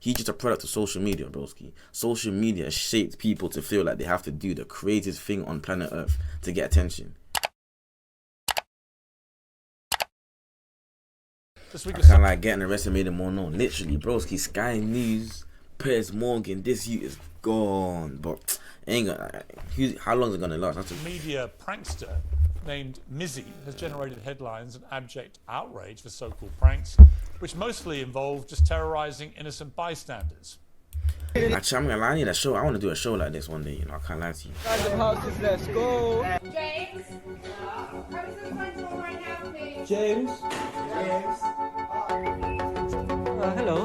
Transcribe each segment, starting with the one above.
He's just a product of social media, broski. Social media shaped people to feel like they have to do the craziest thing on planet Earth to get attention. I kind of like getting arrested made him more known. Literally, broski, Sky News, Piers Morgan, this youth is gone. But ain't gonna. How long is it gonna last? Media prankster named Mizzy has generated headlines and abject outrage for so-called pranks, which mostly involve just terrorizing innocent bystanders. Actually, I'm gonna lie, I need a show. I want to do a show like this one day. You know, I can't lie to you. Let's go. James, come to the front door right now, please. James. Hello.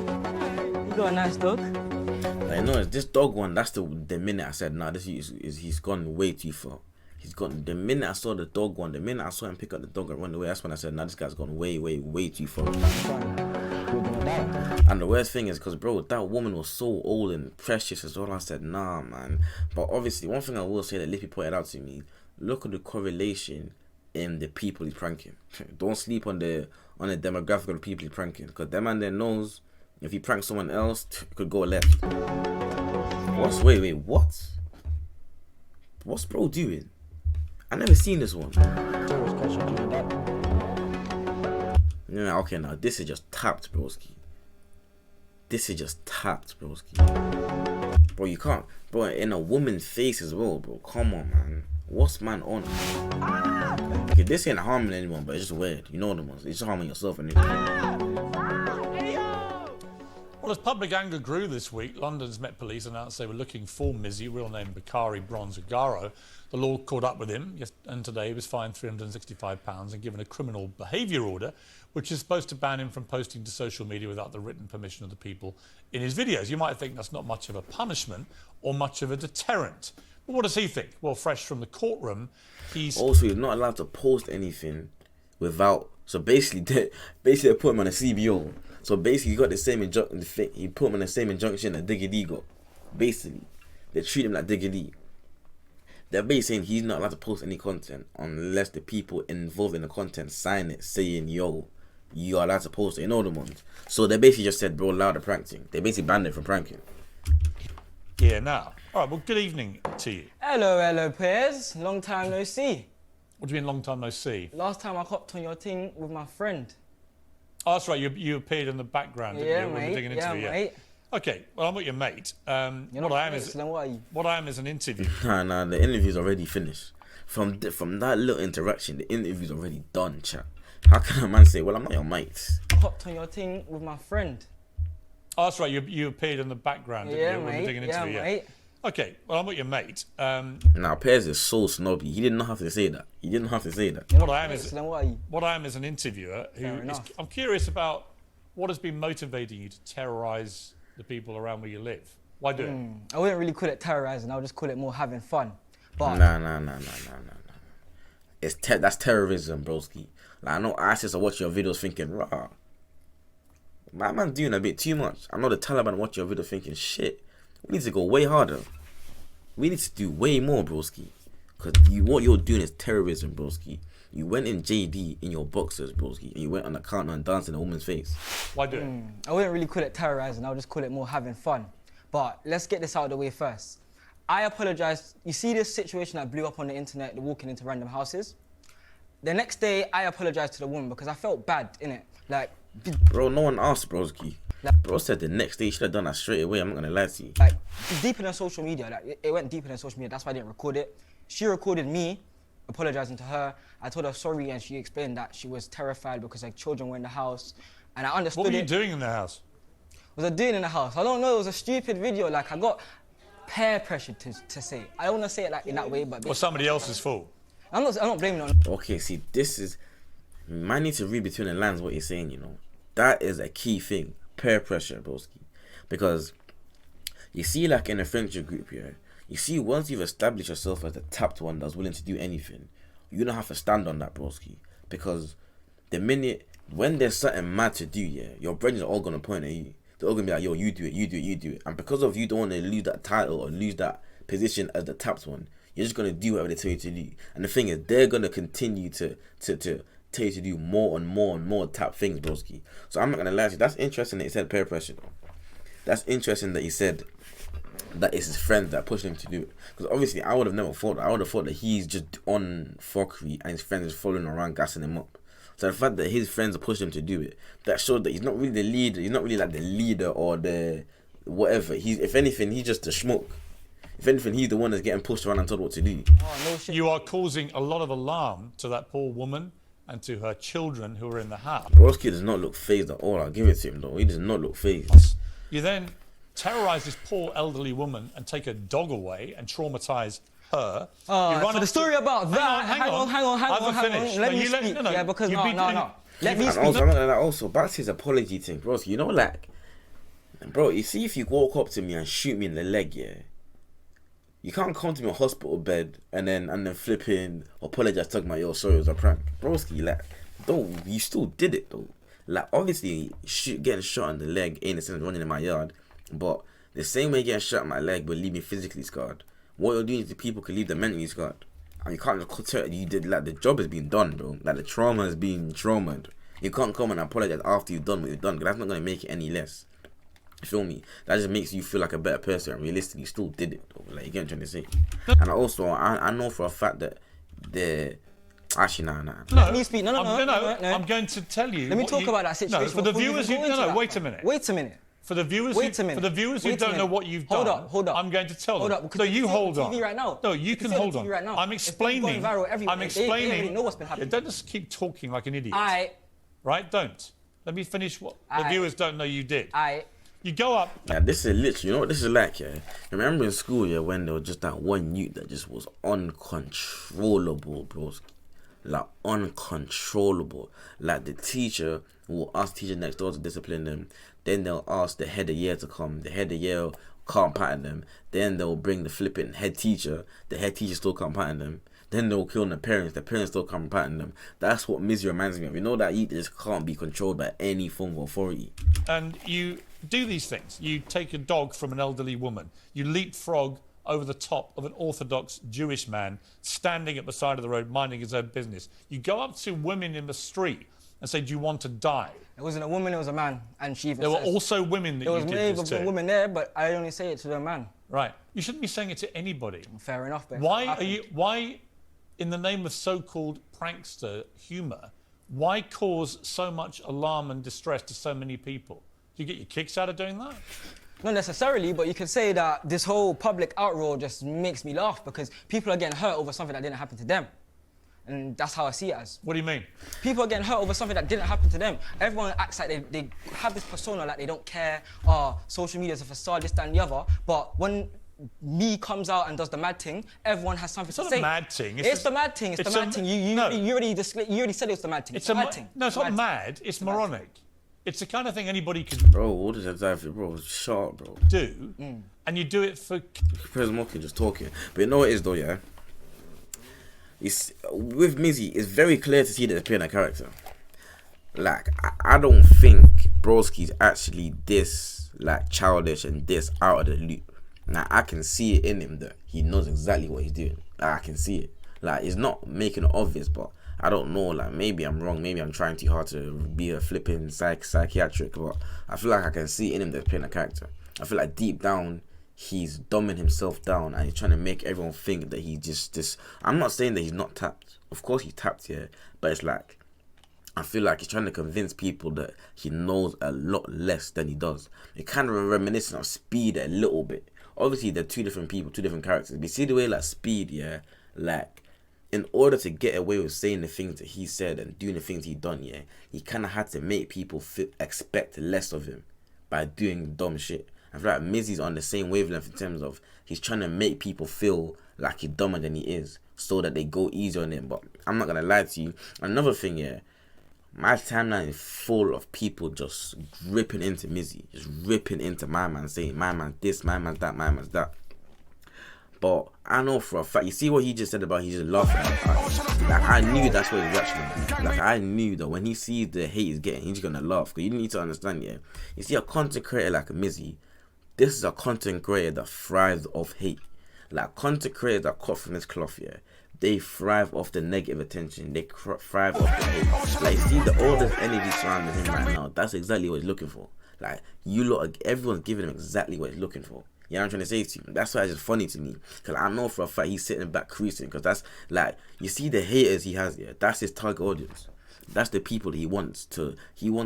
You got a nice dog. Like, no, this dog one. That's the minute I said, nah, this is he's gone way too far. He's gone. The minute I saw the dog one, the minute I saw him pick up the dog and run away, that's when I said, nah, this guy's gone way too far. And the worst thing is, because bro, that woman was so old and precious as well. I said, nah, man. But obviously, one thing I will say that Lippy pointed out to me, look at the correlation in the people he's pranking. Don't sleep on the demographic of the people he's pranking, because that man there knows if he pranks someone else, it could go left. Wait, what? What's bro doing? I never seen this one. Yeah, okay, now this is just tapped, broski. This is just tapped, broski. Bro, you can't, bro, in a woman's face as well, bro. Come on, man. What's man on? Okay, this ain't harming anyone, but it's just weird. You know the ones. It's just harming yourself and Well, as public anger grew this week, London's Met Police announced they were looking for Mizzy, real name Bakari Bronzagaro. The law caught up with him, and today he was fined £365 and given a criminal behaviour order, which is supposed to ban him from posting to social media without the written permission of the people in his videos. You might think that's not much of a punishment or much of a deterrent. But what does he think? Well, fresh from the courtroom, he's not allowed to post anything without. So basically they put him on a CBO. So basically, he got the same injunction. He put him on the same injunction that Diggy D got. Basically, they treat him like Diggy D. They're basically saying he's not allowed to post any content unless the people involved in the content sign it, saying, "Yo, you are allowed to post it." You know the ones. So they basically just said, "Bro, allow the pranking." They basically banned it from pranking. Yeah, now. All right. Well, good evening to you. Hello, PIERS. Long time no see. What do you mean, long time no see? Last time I hopped on your thing with my friend. Oh, that's right. You appeared in the background, didn't you? Mate. Mate. Okay, well, I'm not your mate. What I am is an interview. Nah, the interview's already finished. From that little interaction, the interview's already done, chat. How can a man say, well, I'm not your mate? I hopped on your thing with my friend. Oh, that's right. You appeared in the background, didn't you? Mate. Mate. Okay, well, I'm not your mate. Now, PIERS is so snobby. He didn't have to say that. What I am is an interviewer I'm curious about what has been motivating you to terrorise the people around where you live. Why do it? I wouldn't really call it terrorising. I would just call it more having fun. But Nah. That's terrorism, broski. Like, I know ISIS are watching your videos thinking, rah. My man's doing a bit too much. I know the Taliban watch your video thinking, shit. We need to go way harder. We need to do way more, broski. Because what you're doing is terrorism, broski. You went in JD in your boxers, broski. And you went on the counter and danced in a woman's face. Why do it? I wouldn't really call it terrorising. I would just call it more having fun. But let's get this out of the way first. I apologise. You see this situation that blew up on the internet, the walking into random houses? The next day, I apologised to the woman because I felt bad, innit? Like... Bro, no one asked, broski. Bro said the next day you should have done that straight away. I'm not gonna lie to you. Like, deeper than social media. Like, it went deeper than social media. That's why I didn't record it. She recorded me apologizing to her. I told her sorry, and she explained that she was terrified because her children were in the house, and I understood. What were you doing in the house? What was I doing in the house? I don't know. It was a stupid video. Like, I got peer pressured to say. I don't want to say it like in that way, but. Well, somebody else's fault. I'm not blaming it on. Okay, see, this is. Man need to read between the lines what you're saying. You know, that is a key thing. Peer pressure, broski. Because you see, like in a friendship group, yeah, you see, once you've established yourself as the tapped one that's willing to do anything, you don't have to stand on that, broski. Because the minute when there's something mad to do, yeah, your friends are all gonna point at you. They're all gonna be like, yo, you do it. And because of you don't want to lose that title or lose that position as the tapped one, you're just gonna do whatever they tell you to do. And the thing is, they're gonna continue to tell you to do more and more tap things, broski. So I'm not gonna lie to you, that's interesting that you said peer pressure though. that's interesting that he said that it's his friends that pushed him to do it. Because obviously, I would have never thought that. I would have thought that he's just on fuckery and his friends is following around, gassing him up. So the fact that his friends are pushing him to do it, that showed that he's not really the leader. He's not really like the leader or the whatever. If anything, he's just a schmuck. If anything, he's the one that's getting pushed around and told what to do. Oh, no shit. You are causing a lot of alarm to that poor woman and to her children who are in the house. Broski does not look phased at all. I'll give it to him though. He does not look phased. You then terrorise this poor elderly woman and take her dog away and traumatise her. For the story about that, hang on. I haven't finished. Let No, me you speak. no, Yeah, because you no. beat me. Let me And speak. also back to his apology thing, Broski. You know, like, bro, you see, if you walk up to me and shoot me in the leg, yeah, you can't come to my hospital bed and then flipping apologize, talking about, yo, sorry, it was a prank. Broski, like, though, you still did it, though. Like, obviously, getting shot in the leg ain't the same as running in my yard, but the same way getting shot in my leg will leave me physically scarred. What you're doing to people can leave them mentally scarred. And you can't just tell you did, like, the job has been done, bro. Like, the trauma has been traumatized. You can't come and apologize after you've done what you've done, because that's not going to make it any less. You feel me? That just makes you feel like a better person, and realistically, you still did it, though. Like, you get what I'm trying to say. And also, I know for a fact that the... Actually, nah. No, Let me speak. No. I'm going to tell you. Let me talk about that situation. No, for the viewers, wait a minute. Wait a minute. For the viewers, who don't know what you've done, hold up. I'm going to tell them. Hold up. So you hold on. Right now. No, you can hold on. Right now. I'm explaining. It's been going viral everywhere. I'm explaining. They already know what's been happening. Don't just keep talking like an idiot. Right? Don't. Let me finish what the viewers don't know you did. You go up. Yeah, this is literally, you know what this is like, yeah? Remember in school, yeah, when there was just that one youth that just was uncontrollable, bro. Like, uncontrollable. Like, the teacher will ask teacher next door to discipline them. Then they'll ask the head of year to come. The head of year can't pattern them. Then they'll bring the flipping head teacher. The head teacher still can't pattern them. Then they'll kill the parents. The parents still can't pattern them. That's what Mizzy reminds me of. You know that youth just can't be controlled by any form of authority. And you do these things. You take a dog from an elderly woman. You leapfrog over the top of an Orthodox Jewish man standing at the side of the road minding his own business. You go up to women in the street and say, do you want to die? It wasn't a woman, it was a man. And she even There were also women that you did this to. There was maybe a woman there, but I only say it to the man. Right. You shouldn't be saying it to anybody. Fair enough, but why, in the name of so-called prankster humour, why cause so much alarm and distress to so many people? Do you get your kicks out of doing that? Not necessarily, but you could say that this whole public outroar just makes me laugh because people are getting hurt over something that didn't happen to them. And that's how I see it as. What do you mean? People are getting hurt over something that didn't happen to them. Everyone acts like they have this persona like they don't care. Social media is a facade, this, that, and the other. But when me comes out and does the mad thing, everyone has something to say. It's not a mad thing. It's the mad thing. It's the mad thing. You already said it was the mad thing. It's the mad thing. No, it's not mad. It's moronic. It's the kind of thing anybody can Bro, what does that have to, bro? Shut, bro. do, and you do it for... President Monkey just talking. But you know what it is, though, yeah? It's, with Mizzy, it's very clear to see that they're playing a character. Like, I don't think Broski's actually this, like, childish and this out of the loop. Now, I can see it in him that he knows exactly what he's doing. Like, I can see it. Like, he's not making it obvious, but I don't know, like, maybe I'm wrong, maybe I'm trying too hard to be a flipping psychiatric, but I feel like I can see in him that playing a character. I feel like deep down, he's dumbing himself down and he's trying to make everyone think that he's just this. I'm not saying that he's not tapped. Of course he's tapped here, but it's like, I feel like he's trying to convince people that he knows a lot less than he does. It kind of reminiscent of Speed a little bit. Obviously, they're two different people, two different characters. But you see the way, like, Speed, yeah, like, in order to get away with saying the things that he said and doing the things he done, yeah, he kind of had to make people expect less of him by doing dumb shit. I feel like Mizzy's on the same wavelength in terms of he's trying to make people feel like he's dumber than he is so that they go easy on him. But I'm not going to lie to you. Another thing, yeah, my timeline is full of people just ripping into Mizzy, just ripping into my man, saying my man's this, my man's that, my man's that. But I know for a fact, you see what he just said about he just laughing. Like, I knew that's what his reaction was. Like, I knew that when he sees the hate he's getting, he's gonna laugh. Because you need to understand, yeah. You see a content creator like a Mizzy, this is a content creator that thrives off hate. Like, content creators that cut from this cloth, yeah, they thrive off the negative attention. They thrive off the hate. Like, see all this energy surrounding him right now. That's exactly what he's looking for. Like, you lot, everyone's giving him exactly what he's looking for. You know what I'm trying to say to you? That's why it's just funny to me. Because I know for a fact he's sitting back creasing. Because that's, like, you see the haters he has there. That's his target audience. That's the people he wants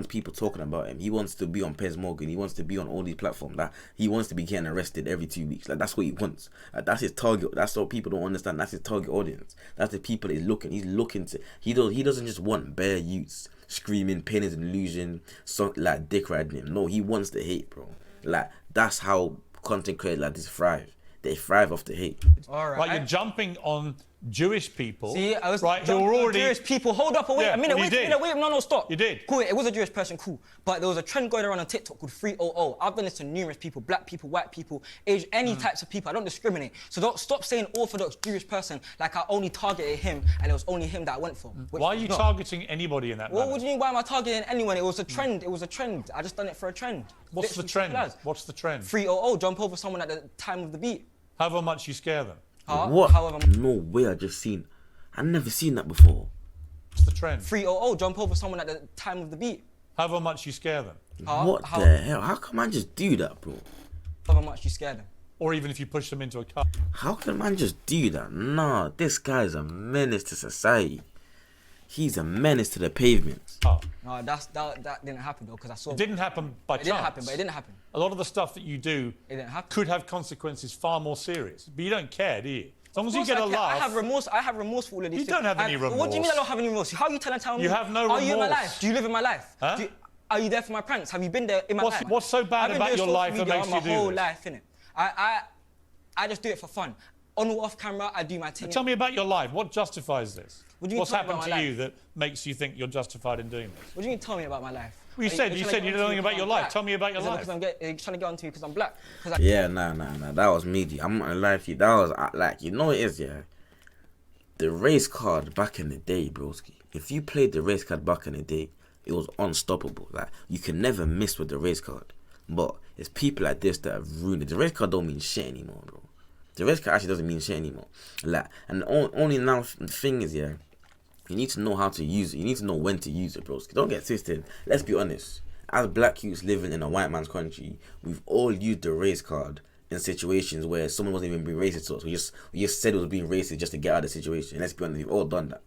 people talking about him. He wants to be on Piers Morgan. He wants to be on all these platforms. Like, he wants to be getting arrested every 2 weeks. Like, that's what he wants. Like, that's his target. That's what people don't understand. That's his target audience. That's the people he's looking to. He doesn't just want bare youths screaming, pain is an illusion, so, like, dick riding him. No, he wants the hate, bro. Like, that's how content creators like this thrive. They thrive off the hate. All right. Right, you're jumping on Jewish people. See, I was right, who are already Jewish people. Hold up, wait a minute, wait a minute, no, stop. You did. Cool, it was a Jewish person, cool. But there was a trend going around on TikTok called 300. I've done this to numerous people, black people, white people, age, any types of people. I don't discriminate. So don't stop saying Orthodox Jewish person like I only targeted him and it was only him that I went for. Why are you targeting anybody in that manner? What do you mean, why am I targeting anyone? It was a trend. It was a trend. I just done it for a trend. What's the trend? What's the trend? 300, jump over someone at the time of the beat. However much you scare them. What? No way, I just seen. I've never seen that before. What's the trend? 300, jump over someone at the time of the beat. However much you scare them. What the hell? How can man just do that, bro? However much you scare them. Or even if you push them into a car. How can man just do that? Nah, this guy's a menace to society. He's a menace to the pavements. Oh. No, that didn't happen though, because I saw. It didn't happen by chance. It didn't happen, but it didn't happen. A lot of the stuff that you do could have consequences far more serious. But you don't care, do you? As long as you get a laugh. I have remorse for all of these things. You don't have any remorse. What do you mean I don't have any remorse? How are you telling me? You have no remorse. Are you in my life? Do you live in my life? Huh? Are you there for my pranks? Have you been there in my life? What's so bad about your life that makes you do this? My whole life, innit? I just do it for fun. On or off camera, I do my thing. Tell me about your life. What justifies this? What's happened to you life? that makes you think you're justified in doing this? What do you mean tell me about my life? Well, you said you know nothing about your life. Tell me about your life. Because I'm trying to get onto you because I'm black. Yeah, nah. That was Mizzy. I'm not gonna lie to you. That was like, you know what it is, yeah? The race card back in the day, broski. If you played the race card back in the day, it was unstoppable. Like, you can never miss with the race card. But it's people like this that have ruined it. The race card don't mean shit anymore, bro. The race card actually doesn't mean shit anymore. Like, and only now the thing is, yeah, you need to know how to use it. You need to know when to use it, bro. Don't get twisted. Let's be honest. As black youths living in a white man's country, we've all used the race card in situations where someone wasn't even being racist to us. We just said it was being racist just to get out of the situation. Let's be honest, we've all done that.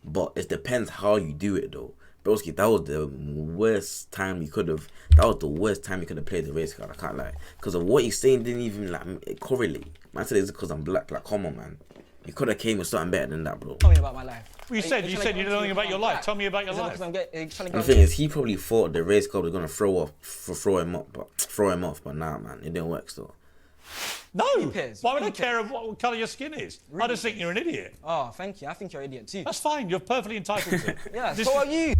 But it depends how you do it, though. Broski, that was the worst time you could have. That was the worst time you could have played the race card. I can't lie, because of what he's saying didn't even like correlate. Man said it's because I'm black. Like, come on, man. You could have came with something better than that, bro. Tell me about my life. Well, you said you know nothing about your life. Tell me about your life. The thing is, he probably thought the race card was gonna throw him off, but nah, man, it didn't work still. No. Why would I care what colour your skin is? Really? I just think you're an idiot. Oh, thank you. I think you're an idiot too. That's fine. You're perfectly entitled to it. Yeah, so are you.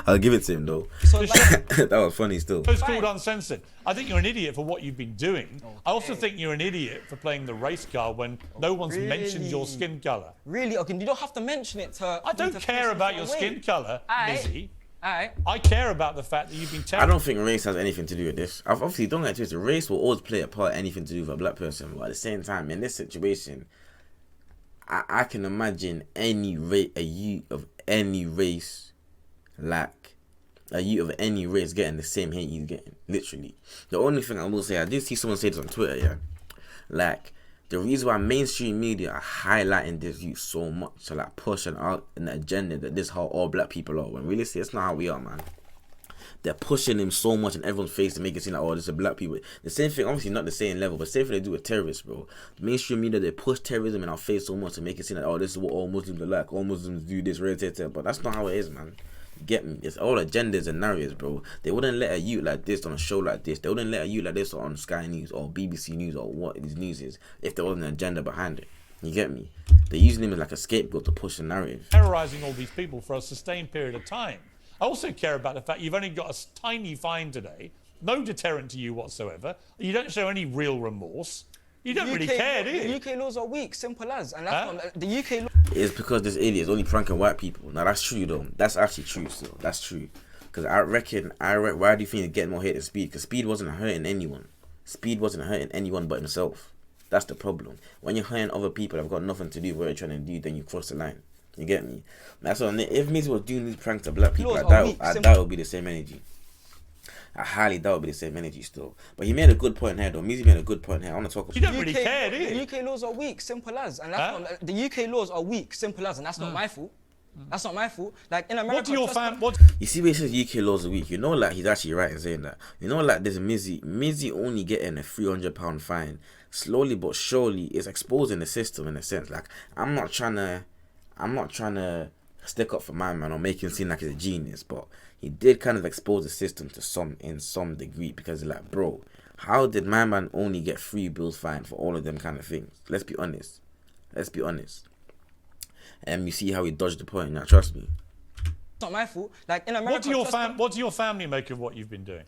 I'll give it to him though. So like, that was funny still. It's called uncensored. I think you're an idiot for what you've been doing. Okay. I also think you're an idiot for playing the race card when no one's mentioned your skin colour. Really? Okay, you don't have to mention it to... I don't care about your skin colour, Mizzy. Alright. I care about the fact that you've been I don't think race has anything to do with this. Obviously, don't get twisted. Race will always play a part, anything to do with a black person. But at the same time, in this situation, I can imagine a youth of any race, like a youth of any race getting the same hate he's getting. Literally. The only thing I will say, I did see someone say this on Twitter, yeah. Like, the reason why mainstream media are highlighting this youth so much to like push an agenda that this is how all black people are, when really it's not how we are, man. They're pushing him so much in everyone's face to make it seem like, oh, this is black people. The same thing, obviously not the same level, but same thing they do with terrorists, bro. Mainstream media, they push terrorism in our face so much to make it seem like, oh, this is what all Muslims are like. All Muslims do this, but that's not how it is, man. Get me? It's all agendas and narratives, bro. They wouldn't let a youth like this on a show like this. They wouldn't let a youth like this on Sky News or BBC News or what these news is if there wasn't an agenda behind it. You get me? They're using him as like a scapegoat to push a narrative. Terrorising all these people for a sustained period of time. I also care about the fact you've only got a tiny fine today, no deterrent to you whatsoever. You don't show any real remorse. You don't really care, do you? The UK laws are weak, simple as. And that's the UK law. It's because this idiot is only pranking white people. Now that's true though. That's actually true still. That's true. Because I reckon, why do you think he's getting more hate than Speed? Because Speed wasn't hurting anyone. Speed wasn't hurting anyone but himself. That's the problem. When you're hurting other people that have got nothing to do with what you're trying to do, then you cross the line. You get me? That's what. If Mizzy was doing these pranks to black people, I doubt it would be the same energy. I highly doubt it'll be the same energy still. But he made a good point here, though. Mizzy made a good point here. I want to talk about. You don't really care, do you? The UK laws are weak, simple as, and that's not, the UK laws are weak, simple as, and that's not my fault. That's not my fault. Like in America, What do your fam? You see where he says UK laws a week, you know, like he's actually right in saying that. You know, like there's Mizzy only getting a £300 fine. Slowly but surely it's exposing the system in a sense. Like I'm not trying to stick up for my man or make him seem like he's a genius, but he did kind of expose the system to some degree, because like, bro, how did my man only get 3 bills fine for all of them kind of things? Let's be honest. And you see how he dodged the point. Now trust me. It's not my fault. Like in America, What do your family make of what you've been doing?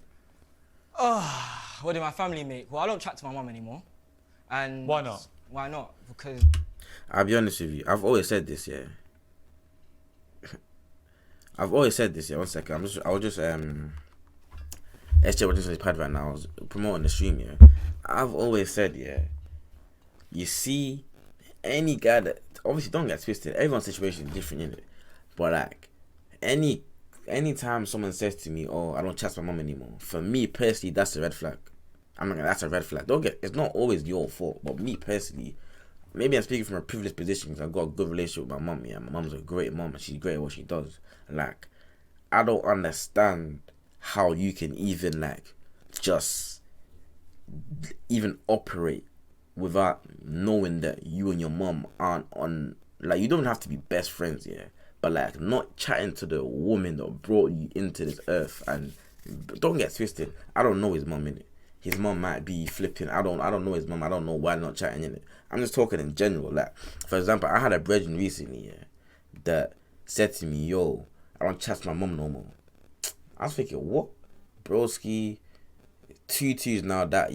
What do my family make? Well, I don't chat to my mum anymore. And Why not? Why not? Because I'll be honest with you. I've always said this, yeah. One second. I'll just SJ watching his pad right now. I was promoting the stream, yeah. I've always said, yeah. You see, any guy that obviously don't get twisted. Everyone's situation is different, innit? But like, anytime someone says to me, "Oh, I don't chat to my mum anymore," for me personally, that's a red flag. That's a red flag. It's not always your fault, but me personally, maybe I'm speaking from a privileged position because I've got a good relationship with my mum. Yeah, my mum's a great mum and she's great at what she does. Like, I don't understand how you can even like just even operate without knowing that you and your mum aren't on. Like, you don't have to be best friends, yeah, but like not chatting to the woman that brought you into this earth. And don't get twisted, I don't know his mum, innit? His mum might be flipping. I don't know his mum. I don't know why they're not chatting, innit? I'm just talking in general. Like, for example, I had a brethren recently, yeah, that said to me, "Yo, I don't chat to my mum no more." I was thinking, what? Broski, 2-2s now that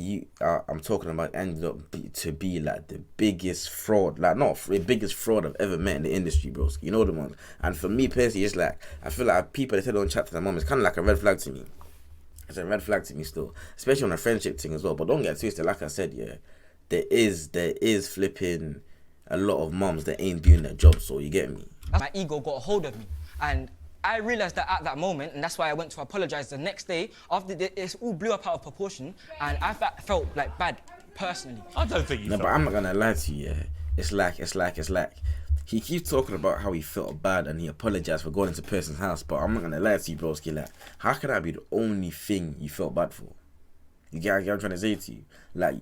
I'm talking about ended up to be like the biggest fraud. Like, not the biggest fraud I've ever met in the industry, broski. You know the ones. And for me personally, it's like, I feel like people that say they don't chat to their mum, it's kind of like a red flag to me. It's a red flag to me still, especially on a friendship thing as well. But don't get twisted, like I said, yeah, there is flipping a lot of mums that ain't doing their job, so you get me. my ego got a hold of me, and I realised that at that moment, and that's why I went to apologise the next day. After it all blew up out of proportion, and I felt like bad, personally. I don't think you. No, but I'm not gonna lie to you. Yeah, it's like. He keeps talking about how he felt bad and he apologized for going into a person's house, but I'm not gonna lie to you, broski. Like, how can that be the only thing you felt bad for? You get what I'm trying to say to you? Like,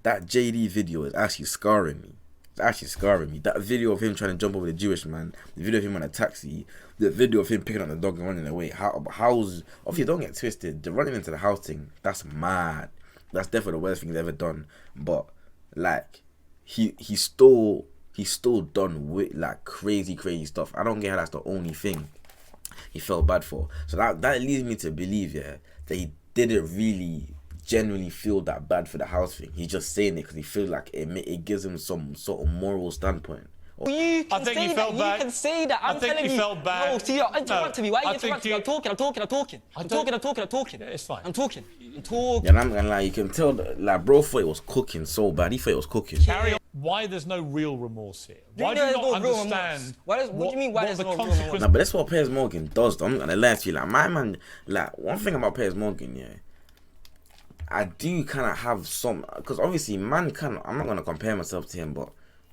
that JD video is actually scarring me. That video of him trying to jump over the Jewish man, the video of him on a taxi, the video of him picking up the dog and running away. How's obviously, don't get twisted, the running into the house thing, that's mad. That's definitely the worst thing he's ever done. But like, he's still done with like crazy stuff. I don't get how that's the only thing he felt bad for. So that leads me to believe, yeah, that he didn't really genuinely feel that bad for the house thing. He's just saying it because he feels like it gives him some sort of moral standpoint. You can say that. You can say that. I'm telling you. Felt bad. No, see, you're interrupting me. Why are you interrupting me? I'm talking. Yeah, it's fine. I'm talking. Yeah, and I'm gonna lie, you can tell that, like, bro thought it was cooking so bad. He thought it was cooking. Carry on. Why there's no real remorse here? Why do you not understand? What do you mean? Why there's no real remorse? No, but that's what Piers Morgan does, though. I'm not gonna lie to you. Like, my man, like, one thing about Piers Morgan, yeah, I do kind of have some, because obviously, man, I'm not gonna compare myself to him, but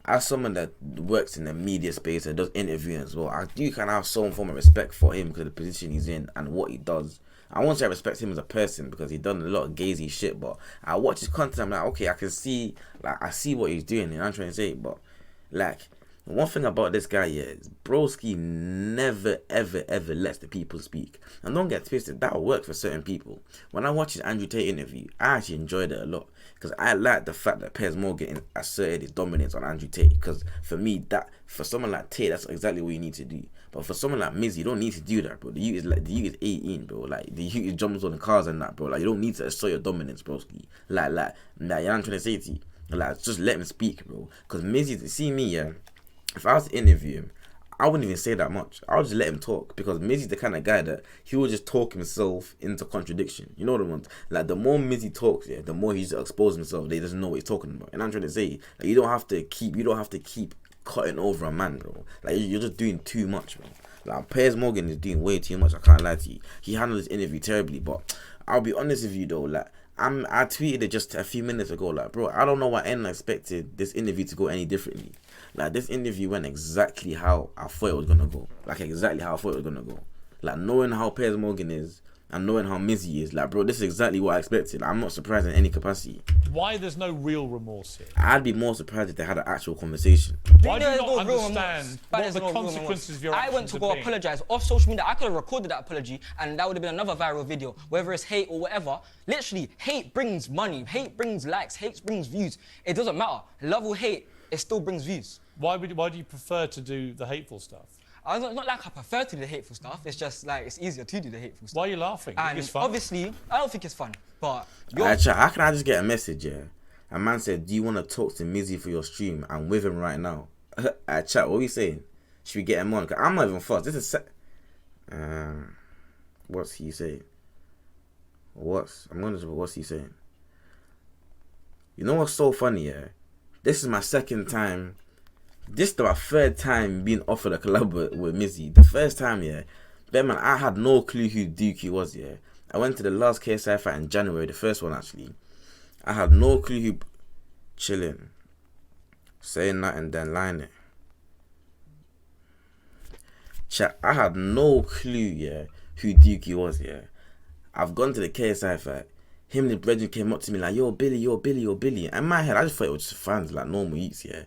as someone that works in the media space and does interviewing as well, I do kind of have some form of respect for him because of the position he's in and what he does. I won't say I respect him as a person because he's done a lot of gazy shit, but I watch his content, I'm like, okay, I can see, like, I see what he's doing, and I'm trying to say, but, like, one thing about this guy, yeah, is broski never, ever lets the people speak. And don't get twisted, that'll work for certain people. When I watched his Andrew Tate interview, I actually enjoyed it a lot. Because I like the fact that Piers Morgan asserted his dominance on Andrew Tate. Because for me, for someone like Tate, that's exactly what you need to do. But for someone like Mizzy, you don't need to do that, bro. The youth is 18, bro. Like, the youth jumps on the cars and that, bro. Like, you don't need to assert your dominance, broski. Like, you know what I'm trying to say to you? Like, just let him speak, bro. Because Mizzy, see me, yeah, if I was to interview him, I wouldn't even say that much. I would just let him talk, because Mizzy's the kind of guy that he will just talk himself into contradiction. You know what I want? Like, the more Mizzy talks, yeah, the more he's exposed himself. They doesn't know what he's talking about. And I'm trying to say, like, you don't have to keep cutting over a man, bro. Like, you're just doing too much, bro. Like, Piers Morgan is doing way too much. I can't lie to you. He handled this interview terribly, but I'll be honest with you though, like I tweeted it just a few minutes ago, like bro, I don't know why anyone expected this interview to go any differently. Like this interview went exactly how I thought it was gonna go. Like exactly how I thought it was gonna go. Like knowing how Piers Morgan is and knowing how Mizzy is, like bro, this is exactly what I expected. I'm not surprised in any capacity. Why there's no real remorse here? I'd be more surprised if they had an actual conversation. Why do you There's not no real understand remorse. what There's the no real consequences remorse. of your I actions went to have go been? apologise off social media. I could have recorded that apology and that would have been another viral video. Whether it's hate or whatever, literally, hate brings money, hate brings likes, hate brings views. It doesn't matter. Love or hate, it still brings views. Why do you prefer to do the hateful stuff? It's not like I prefer to do the hateful stuff. It's just like it's easier to do the hateful stuff. Why are you laughing? I think And it's fun. obviously, I don't think it's fun. But Alright, chat, how can I just get a message, yeah? A man said, do you want to talk to Mizzy for your stream? I'm with him right now. Alright, chat, what are we saying? Should we get him on? Cause I'm not even fussed. This is what's he saying? What's he saying? You know what's so funny, yeah? This is my second time. This is my third time being offered a collab with Mizzy. The first time, yeah, but man, I had no clue who Dookie was, yeah. I went to the last KSI fight in January, the first one actually. I had no clue who... Chilling. Saying that and then lying it. Chat, I had no clue, yeah, who Dookie was, yeah. I've gone to the KSI fight. Him and the brethren came up to me like, yo, Billy, yo, Billy, yo, Billy. And in my head, I just thought it was just fans, like normal youths, yeah.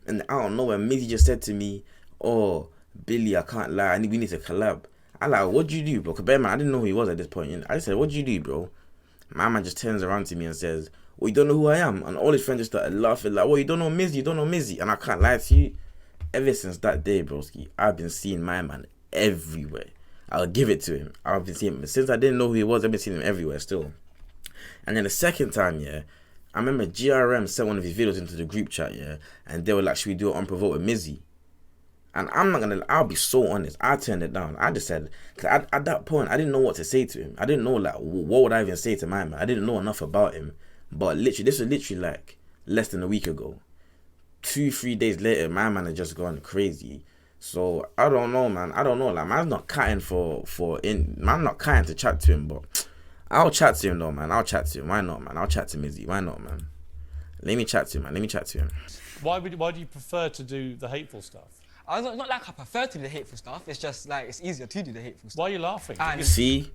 And I don't know when Mizzy just said to me, oh, Billy, I can't lie, we need to collab. I like, what'd you do, bro? Because, man, I didn't know who he was at this point. I just said, what'd you do, bro? My man just turns around to me and says, well, you don't know who I am? And all his friends just started laughing like, well, you don't know Mizzy, you don't know Mizzy. And I can't lie to you, ever since that day, broski, I've been seeing my man everywhere. I'll give it to him. I've been seeing him. Since I didn't know who he was, I've been seeing him everywhere still. And then the second time, yeah, I remember GRM sent one of his videos into the group chat, yeah, and they were like, should we do it unprovoked with Mizzy? And I'll be so honest, I turned it down. I just said, cause at that point, I didn't know what to say to him. I didn't know, like, what would I even say to my man? I didn't know enough about him. But literally, this was literally like less than a week ago. 2-3 days later, my man had just gone crazy. So I don't know, man. I don't know. Like, man's not cutting man not cutting to chat to him, but I'll chat to him though, man. I'll chat to him. Why not, man? I'll chat to Mizzy. Why not, man? Let me chat to him, man. Let me chat to him. Why do you prefer to do the hateful stuff? It's not like I prefer to do the hateful stuff. It's just like it's easier to do the hateful stuff. Why are you laughing? And See,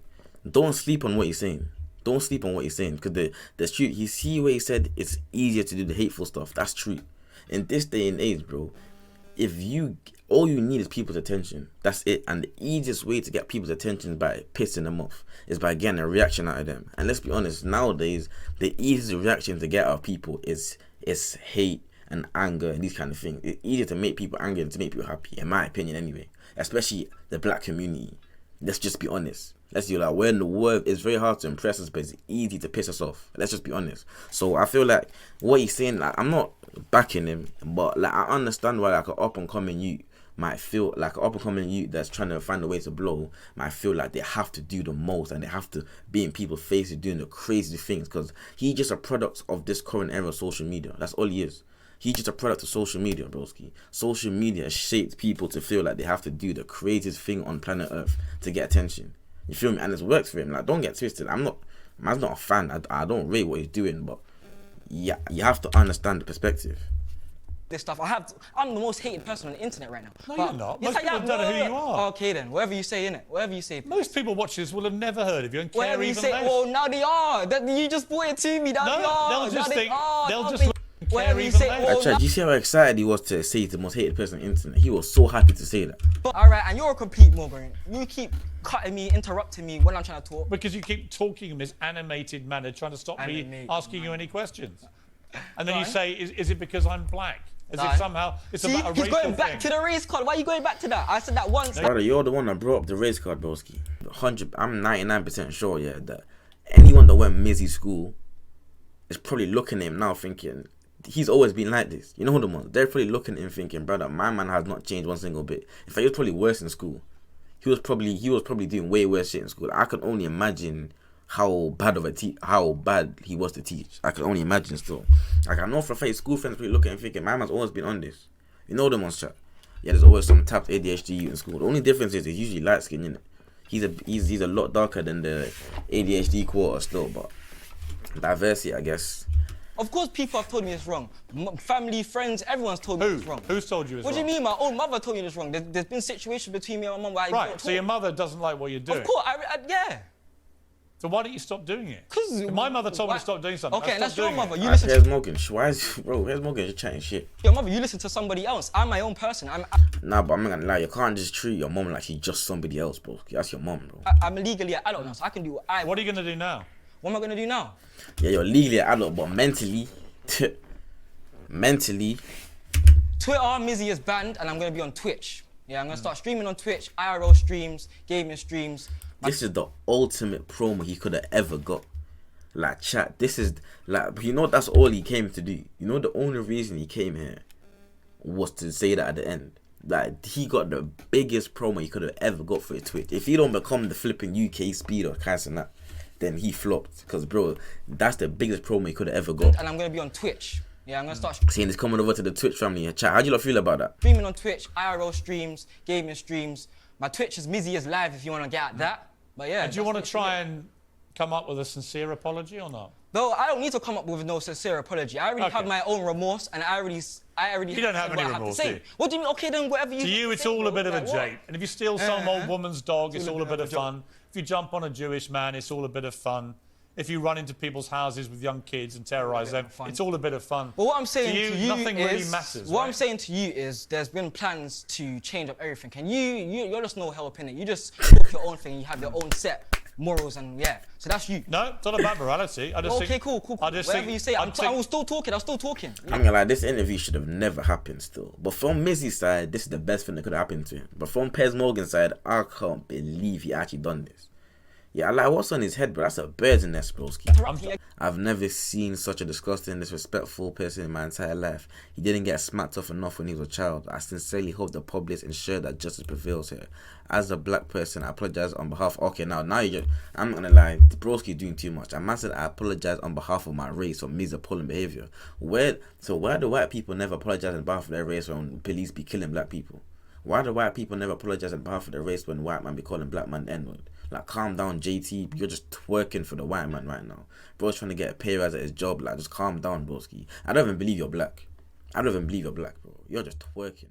don't sleep on what he's saying. Don't sleep on what he's saying, because the truth. You see where he said it's easier to do the hateful stuff. That's true. In this day and age, bro, all you need is people's attention. That's it. And the easiest way to get people's attention is by pissing them off, is by getting a reaction out of them. And let's be honest, nowadays the easiest reaction to get out of people is hate and anger and these kind of things. It's easier to make people angry than to make people happy, in my opinion anyway. Especially the black community. Let's just be honest. Let's be like, we're in the world, it's very hard to impress us, but it's easy to piss us off. Let's just be honest. So I feel like what he's saying, like, I'm not backing him, but like, I understand why like an up and coming youth might feel like an up and coming youth that's trying to find a way to blow might feel like they have to do the most and they have to be in people's faces doing the crazy things, because he's just a product of this current era of social media. That's all he is. He's just a product of social media, broski. Social media shaped people to feel like they have to do the craziest thing on planet Earth to get attention. You feel me? And it's worked for him. Like, don't get twisted. Man's not a fan. I don't rate what he's doing, but yeah, you have to understand the perspective. this stuff. I'm the most hated person on the internet right now. No, But you're not. yes, Most people don't know who you are. Okay then, whatever you say, innit? Whatever you say. Most people watching this will have never heard of you and care Whatever you even say, less. oh, now they are. You just brought it to me, now they No, are. they'll just now think, they are. they'll now just they- look and care Whatever you even say, less. oh, Chad, do you see how excited he was to say he's the most hated person on the internet? He was so happy to say that. Alright, and you're a complete moron. You keep cutting me, interrupting me when I'm trying to talk. Because you keep talking in this animated manner, trying to stop me Animated asking you any questions. And then you Right. say, is it because I'm black? As if Right. somehow it's See, about a he's racial going back thing. to the race card. Why are you going back to that? I said that once. Brother, you're the one that brought up the race card, broski. I'm 99% sure, yeah, that anyone that went Mizzy school is probably looking at him now thinking, he's always been like this. You know the ones? They're probably looking at him thinking, brother, my man has not changed one single bit. In fact, he was probably worse in school. He was probably doing way worse shit in school. I can only imagine how bad he was to teach. I can only imagine still. Like, I know for a fact school friends probably looking at him thinking, my man's always been on this. You know them ones, chat. Yeah, there's always some tapped ADHD in school. The only difference is he's usually light skinned, innit? he's a lot darker than the ADHD quarter still, but diversity, I guess. Of course, people have told me it's wrong. Family, friends, everyone's told me it's wrong. Who's told you it's What wrong? do you mean? My own mother told me it's wrong. There's been situations between me and my mum where I Right, don't so talk. your mother doesn't like what you're doing. Of course, yeah. So why don't you stop doing it? 'Cause If my mother told me why- to stop doing something, Okay, I'd that's stop your doing mother. it. You listen Piers to Morgan, why is Piers Morgan just chatting shit? your mother. You listen to somebody else. I'm my own person. Nah, but I'm not gonna lie, you can't just treat your mom like she's just somebody else, bro. That's your mom, bro. I'm legally an adult now, so I can do what I want. What are you going to do now? What am I gonna do now? Yeah, you're legally an adult, but mentally, mentally, Twitter, Mizzy is banned, and I'm gonna be on Twitch. Yeah, I'm gonna start streaming on Twitch, IRL streams, gaming streams. this is the ultimate promo he could have ever got. Like, chat, this is, like, you know, that's all he came to do. You know, the only reason he came here was to say that at the end. Like, he got the biggest promo he could have ever got for his Twitch. If he don't become the flipping UK speed or Kais and that, then he flopped. Because, bro, that's the biggest promo he could have ever got. And I'm gonna be on Twitch. Yeah, I'm gonna start Seeing this coming over to the Twitch family and chat. How do you lot feel about that? streaming on Twitch, IRL streams, gaming streams. My Twitch is Mizzy is live if you wanna get at that. But yeah. Do you want to try and come up with a sincere apology or not? No, I don't need to come up with no sincere apology. I already Okay. have my own remorse, and I already. You don't have said any what I remorse, to say. do you? What do you mean? Okay, then whatever you. To you, it's say, all a bro. bit of a Like, what? joke. And if you steal some old woman's dog, it's all a bit of fun. If you jump on a Jewish man, it's all a bit of fun. If you run into people's houses with young kids and terrorise them, fun. it's all a bit of fun. But what I'm saying to you, nothing is, really matters. What right? I'm saying to you is, there's been plans to change up everything, and you're just no help in it. You just talk your own thing. You have your own set morals, and yeah. So that's you. No, it's not about morality. I just Okay, think, cool. I just Whatever think, you say, I'm think- still talking. I'm gonna lie, this interview should have never happened still. But from Mizzy's side, this is the best thing that could have happened to him. But from Piers Morgan's side, I can't believe he actually done this. Yeah, like, what's on his head, bro? That's a bird's nest, broski. I've never seen such a disgusting, disrespectful person in my entire life. He didn't get smacked off enough when he was a child. I sincerely hope the public ensure that justice prevails here. As a black person, I apologize on behalf. Okay, now you just, I'm not gonna lie, broski doing too much. I said I apologize on behalf of my race or misappalling behavior. Why do white people never apologize on behalf of their race when police be killing black people? Why do white people never apologize on behalf of their race when white man be calling black man N-word? Like, calm down, JT. You're just twerking for the white man right now. Bro's trying to get a pay rise at his job. Like, just calm down, broski. I don't even believe you're black. Bro. You're just twerking.